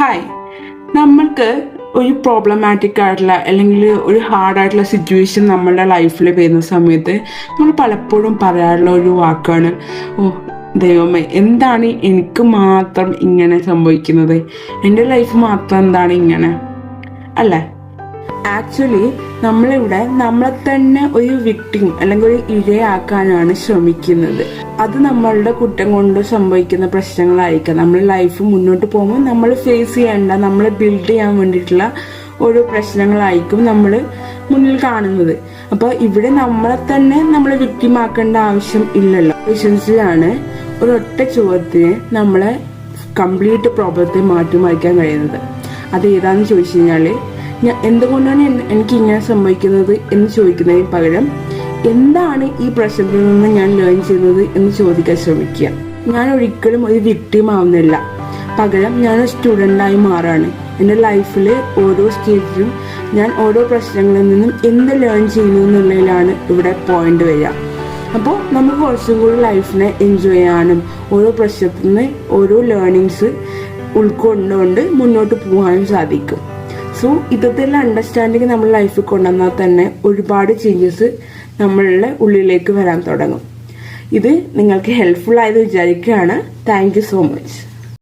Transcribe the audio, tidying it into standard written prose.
Hi, നമ്മൾക്ക് ഒരു problematic ആയിട്ടുള്ള അല്ലെങ്കിൽ ഒരു ഹാർഡായിട്ടുള്ള സിറ്റുവേഷൻ നമ്മളുടെ ലൈഫിൽ വരുന്ന സമയത്ത് നമ്മൾ പലപ്പോഴും പറയാറുള്ള ഒരു വാക്കാണ്, ഓ ദൈവമേ, എന്താണ് എനിക്ക് മാത്രം ഇങ്ങനെ സംഭവിക്കുന്നത്, എൻ്റെ ലൈഫ് മാത്രം എന്താണ് ഇങ്ങനെ, അല്ലേ? ആക്ച്വലി നമ്മളിവിടെ നമ്മളെ തന്നെ ഒരു വിക്ടിം അല്ലെങ്കിൽ ഒരു ഇരയാക്കാനാണ് ശ്രമിക്കുന്നത്. അത് നമ്മളുടെ കുറ്റം കൊണ്ട് സംഭവിക്കുന്ന പ്രശ്നങ്ങളായിരിക്കാം. നമ്മൾ ലൈഫ് മുന്നോട്ട് പോകുമ്പോൾ നമ്മൾ ഫേസ് ചെയ്യേണ്ട, നമ്മൾ ബിൽഡ് ചെയ്യാൻ വേണ്ടിയിട്ടുള്ള ഓരോ പ്രശ്നങ്ങളായിരിക്കും നമ്മൾ മുന്നിൽ കാണുന്നത്. അപ്പോൾ ഇവിടെ നമ്മളെ തന്നെ നമ്മൾ വിക്ടിമാക്കേണ്ട ആവശ്യം ഇല്ലല്ലോ. പേഷ്യൻസിലാണ് ഒരൊറ്റ ചോദ്യത്തിന് നമ്മളെ കംപ്ലീറ്റ് പ്രോബ്ലത്തെ മാറ്റിമറിക്കാൻ കഴിയുന്നത്. അത് ഏതാണെന്ന് ചോദിച്ചു കഴിഞ്ഞാൽ, എന്തുകൊണ്ടാണ് എനിക്ക് ഇങ്ങനെ സംഭവിക്കുന്നത് എന്ന് ചോദിക്കുന്നതിന് പകരം എന്താണ് ഈ പ്രശ്നത്തിൽ നിന്ന് ഞാൻ ലേൺ ചെയ്യുന്നത് എന്ന് ചോദിക്കാൻ ശ്രമിക്കുക. ഞാൻ ഒരിക്കലും ഒരു വിക്ടിം ആവുന്നില്ല, പകരം ഞാനൊരു സ്റ്റുഡൻ്റായി മാറാണ്. എൻ്റെ ലൈഫിൽ ഓരോ സ്റ്റേജിലും ഞാൻ ഓരോ പ്രശ്നങ്ങളിൽ നിന്നും എന്ത് ലേൺ ചെയ്യുന്നു എന്നുള്ളതിലാണ് ഇവിടെ പോയിന്റ് വരിക. അപ്പോൾ നമുക്ക് കുറച്ചും കൂടി ലൈഫിനെ എൻജോയ് ചെയ്യാനും ഓരോ പ്രശ്നത്തിൽ നിന്ന് ഓരോ ലേണിങ്സ് ഉൾക്കൊണ്ടുകൊണ്ട് മുന്നോട്ട് പോകാനും സാധിക്കും. സോ ഇത്തരത്തിലുള്ള അണ്ടർസ്റ്റാൻഡിങ് നമ്മൾ ലൈഫിൽ കൊണ്ടുവന്നാൽ തന്നെ ഒരുപാട് ചേഞ്ചസ് നമ്മളുടെ ഉള്ളിലേക്ക് വരാൻ തുടങ്ങും. ഇത് നിങ്ങൾക്ക് ഹെൽപ്ഫുൾ ആയത് വിചാരിക്കുകയാണ്. Thank you so much.